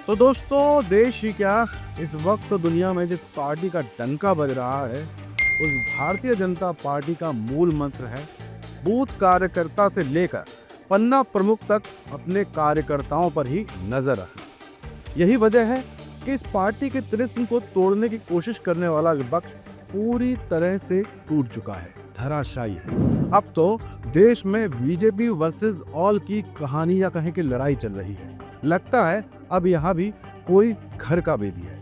तो दोस्तों, देश ही क्या, इस वक्त दुनिया में जिस पार्टी का डंका बज रहा है उस भारतीय जनता पार्टी का मूल मंत्र है बूथ कार्यकर्ता से लेकर पन्ना प्रमुख तक अपने कार्यकर्ताओं पर ही नजर रखना। यही वजह है कि इस पार्टी के तिलिस्म को तोड़ने की कोशिश करने वाला विपक्ष पूरी तरह से टूट चुका है, धराशायी है। अब तो देश में बीजेपी वर्सेस ऑल की कहानी या कहें कि लड़ाई चल रही है। लगता है अब यहाँ भी कोई घर का बेदी है,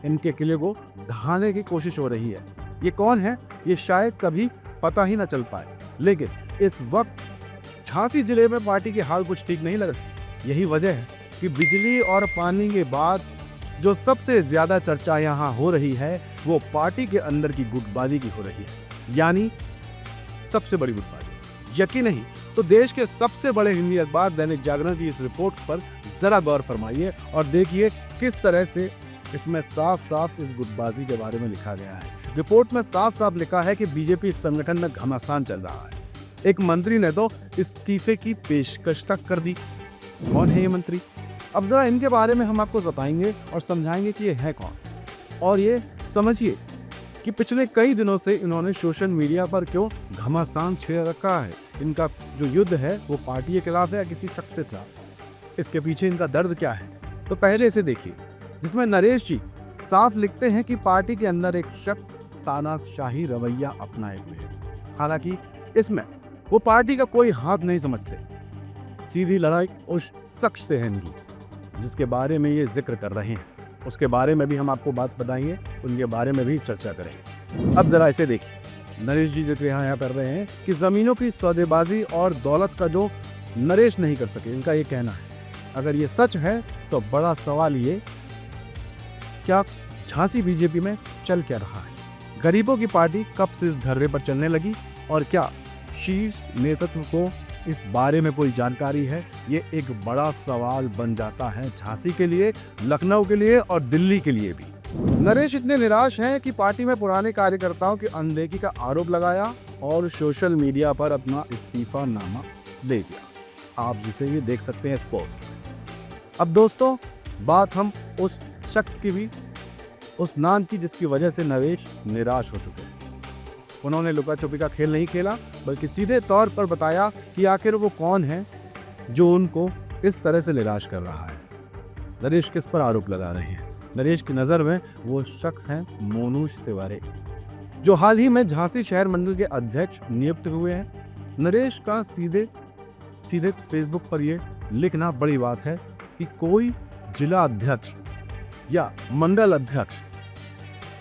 इनके किले को ढहाने की कोशिश हो रही है। ये कौन है ये शायद कभी पता ही ना चल पाए, लेकिन इस वक्त झांसी जिले में पार्टी के हाल कुछ ठीक नहीं लग रहे। यही वजह है कि बिजली और पानी के बाद जो सबसे ज्यादा चर्चा यहाँ हो रही है वो पार्टी के अंदर की गुटबाजी की हो रही है, यानी सबसे बड़ी गुटबाजी। यकीन नहीं तो देश के सबसे बड़े हिंदी अखबार दैनिक जागरण की इस रिपोर्ट पर जरा गौर फरमाइए और देखिए किस तरह से इसमें साफ साफ इस गुटबाजी के बारे में लिखा गया है। रिपोर्ट में साफ साफ लिखा है कि बीजेपी संगठन में घमासान चल रहा है। एक मंत्री ने तो इस्तीफे की पेशकश तक कर दी। कौन है ये मंत्री? अब जरा इनके बारे में हम आपको बताएंगे और समझाएंगे कि ये है कौन। और ये समझिए कि पिछले कई दिनों से इन्होंने सोशल मीडिया पर क्यों घमासान छेड़ रखा है। इनका जो युद्ध है वो पार्टी के खिलाफ है या किसी शख्स के खिलाफ, इसके पीछे इनका दर्द क्या है। तो पहले इसे देखिए, जिसमें नरेश जी साफ लिखते हैं कि पार्टी के अंदर एक शख्स तानाशाही रवैया अपनाए हुए है। हालांकि इसमें वो पार्टी का कोई हाथ नहीं समझते, सीधी लड़ाई उस शख्स से है इनकी जिसके बारे में ये जिक्र कर रहे हैं। उसके बारे में भी हम आपको बात बताएंगे, उनके बारे में भी चर्चा करेंगे। अब जरा इसे देखिए, नरेश जी जिक्र यहाँ कर रहे हैं कि जमीनों की सौदेबाजी और दौलत का जो नरेश नहीं कर सके, इनका ये कहना है। अगर ये सच है तो बड़ा सवाल ये, क्या झांसी बीजेपी में चल क्या रहा है? गरीबों की पार्टी कब से इस धर्रे पर चलने लगी और क्या शीर्ष नेतृत्व को इस बारे में कोई जानकारी है? ये एक बड़ा सवाल बन जाता है झांसी के लिए, लखनऊ के लिए और दिल्ली के लिए भी। नरेश इतने निराश हैं कि पार्टी में पुराने कार्यकर्ताओं की अनदेखी का आरोप लगाया और सोशल मीडिया पर अपना इस्तीफा नामा दे दिया। आप जिसे ये देख सकते हैं इस पोस्ट में। अब दोस्तों, बात हम उस शख्स की भी, उस नाम की जिसकी वजह से नरेश निराश हो चुके हैं। उन्होंने लुका छुपी का खेल नहीं खेला, बल्कि सीधे तौर पर बताया कि आखिर वो कौन है जो उनको इस तरह से निराश कर रहा है। नरेश किस पर आरोप लगा रहे हैं? नरेश की नज़र में वो शख्स हैं मोनू तिवारी, जो हाल ही में झांसी शहर मंडल के अध्यक्ष नियुक्त हुए हैं। नरेश का सीधे फेसबुक पर ये लिखना बड़ी बात है कि कोई जिला अध्यक्ष या मंडल अध्यक्ष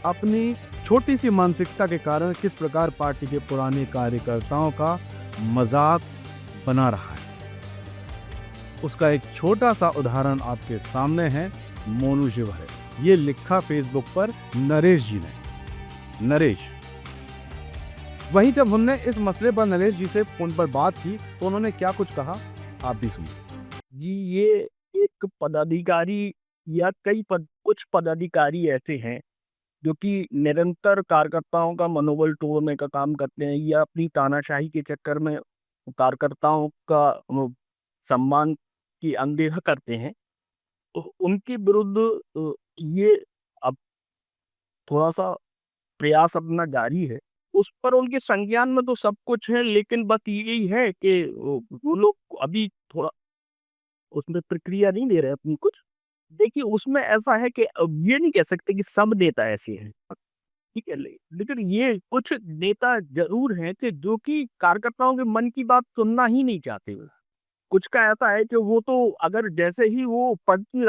अपनी छोटी सी मानसिकता के कारण किस प्रकार पार्टी के पुराने कार्यकर्ताओं का मजाक बना रहा है, उसका एक छोटा सा उदाहरण आपके सामने है। मोनू तिवारी, ये लिखा फेसबुक पर नरेश जी ने। नरेश, वहीं जब हमने इस मसले पर नरेश जी से फोन पर बात की तो उन्होंने क्या कुछ कहा, आप भी सुनिए। जी, ये एक पदाधिकारी या कुछ पदाधिकारी ऐसे हैं जो कि निरंतर कार्यकर्ताओं का मनोबल तोड़ने का काम करते हैं या अपनी तानाशाही के चक्कर में कार्यकर्ताओं का सम्मान की अनदेखा करते हैं। उनके विरुद्ध ये अब थोड़ा सा प्रयास अपना जारी है। उस पर उनके संज्ञान में तो सब कुछ है, लेकिन बात यही है कि वो लोग अभी थोड़ा उसमें प्रक्रिया नहीं दे रहे अपनी कुछ। देखिए, उसमें ऐसा है कि अब ये नहीं कह सकते कि सब नेता ऐसे हैं, ठीक है? लेकिन ये कुछ नेता ज़रूर हैं कि जो कि कार्यकर्ताओं के मन की बात सुनना ही नहीं चाहते। कुछ का ऐसा है कि वो तो अगर जैसे ही वो पद की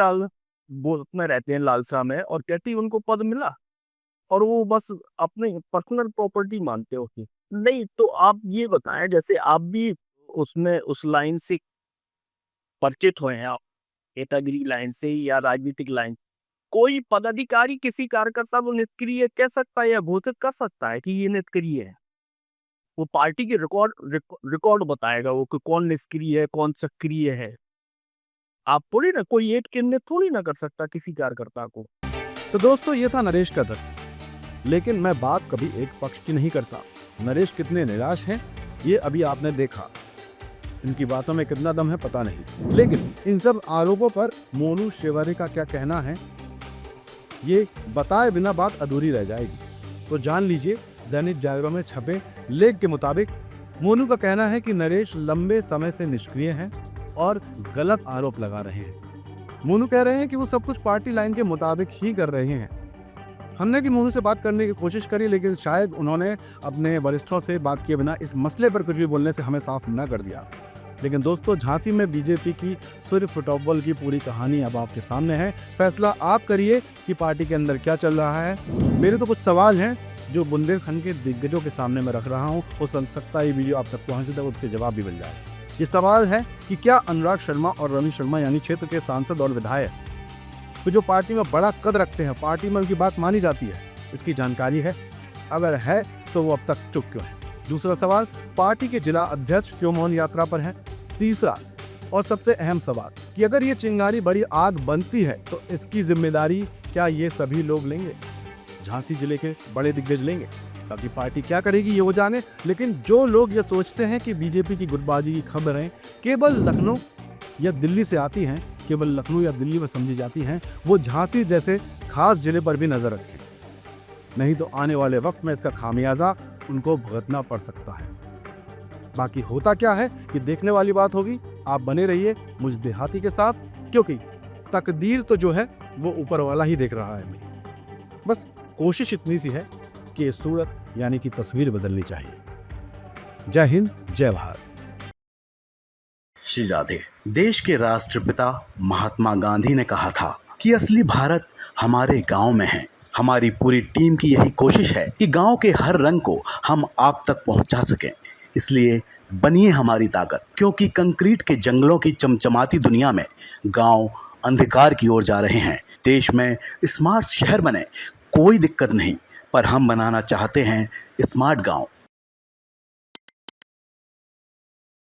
वो उसमें रहते हैं लालसा में, और कहते ही उनको पद मिला और वो बस अपने पर्सनल प्रॉपर्टी मानते हो कि नहीं। तो आप ये बताएं, जैसे आप भी उसमें उस लाइन से परिचित हुए हैं, आप नेतागिरी लाइन से या राजनीतिक लाइन, कोई पदाधिकारी किसी कार्यकर्ता को निष्क्रिय कह सकता है या घोषित कर सकता है कि ये निष्क्रिय है? वो पार्टी की रिकॉर्ड बताएगा वो कि कौन निष्क्रिय है, कौन सक्रिय है। आप थोड़ी ना, कोई एक चिन्हित थोड़ी ना कर सकता किसी कार्यकर्ता को। तो दोस्तों, ये था नरेश का दर्द, लेकिन मैं बात कभी एक पक्ष की नहीं करता। नरेश कितने निराश हैं ये अभी आपने देखा। इनकी बातों में कितना दम है पता नहीं, लेकिन इन सब आरोपों पर मोनू शेवारे का क्या कहना है ये बताए बिना बात अधूरी रह जाएगी। तो जान लीजिए, दैनिक जागरण में छपे लेख के मुताबिक मोनू का कहना है कि नरेश लंबे समय से निष्क्रिय हैं और गलत आरोप लगा रहे हैं। मोनू कह रहे हैं कि वो सब कुछ पार्टी लाइन के मुताबिक ही कर रहे हैं। हमने कि मोनू से बात करने की कोशिश करी, लेकिन शायद उन्होंने अपने वरिष्ठों से बात किए बिना इस मसले पर कुछ भी बोलने से हमें साफ न कर दिया। लेकिन दोस्तों, झांसी में बीजेपी की सूर्य फुटबॉल की पूरी कहानी अब आपके सामने है। फैसला आप करिए कि पार्टी के अंदर क्या चल रहा है। मेरे तो कुछ सवाल हैं जो बुंदेलखंड के दिग्गजों के सामने मैं रख रहा हूँ। हो सकता है ये वीडियो आप तक पहुँचे तक उसके जवाब भी मिल जाए। ये सवाल है कि क्या अनुराग शर्मा और रवि शर्मा यानी क्षेत्र के सांसद और विधायक तो जो पार्टी में बड़ा कद रखते हैं, पार्टी में उनकी बात मानी जाती है, इसकी जानकारी है? अगर है तो वो अब तक चुप क्यों है? दूसरा सवाल, पार्टी के जिला अध्यक्ष क्यों मौन यात्रा पर हैं? तीसरा और सबसे अहम सवाल कि अगर ये चिंगारी बड़ी आग बनती है तो इसकी जिम्मेदारी क्या ये सभी लोग लेंगे? झांसी जिले के बड़े दिग्गज लेंगे? बाकी पार्टी क्या करेगी ये वो जाने, लेकिन जो लोग ये सोचते हैं कि बीजेपी की गुटबाजी की खबरें केवल लखनऊ या दिल्ली से आती हैं, केवल लखनऊ या दिल्ली में समझी जाती हैं, वो झांसी जैसे खास जिले पर भी नजर रखें, नहीं तो आने वाले वक्त में इसका खामियाजा उनको भुगतना पड़ सकता है। बाकी होता क्या है कि देखने वाली बात होगी। आप बने रहिए मुझ देहाती के साथ, क्योंकि तकदीर तो जो है वो ऊपर वाला ही देख रहा है मेरी। बस कोशिश इतनी सी है कि सूरत यानी कि तस्वीर बदलनी चाहिए। जय हिंद, जय भारत। श्री राधे। देश के राष्ट्रपिता महात्मा गांधी ने कहा था कि असली भारत हमारे गांव में है। हमारी पूरी टीम की यही कोशिश है कि गांव के हर रंग को हम आप तक पहुंचा सकें। इसलिए बनिए हमारी ताकत, क्योंकि कंक्रीट के जंगलों की चमचमाती दुनिया में गांव अंधकार की ओर जा रहे हैं। देश में स्मार्ट शहर बने, कोई दिक्कत नहीं, पर हम बनाना चाहते हैं स्मार्ट गांव।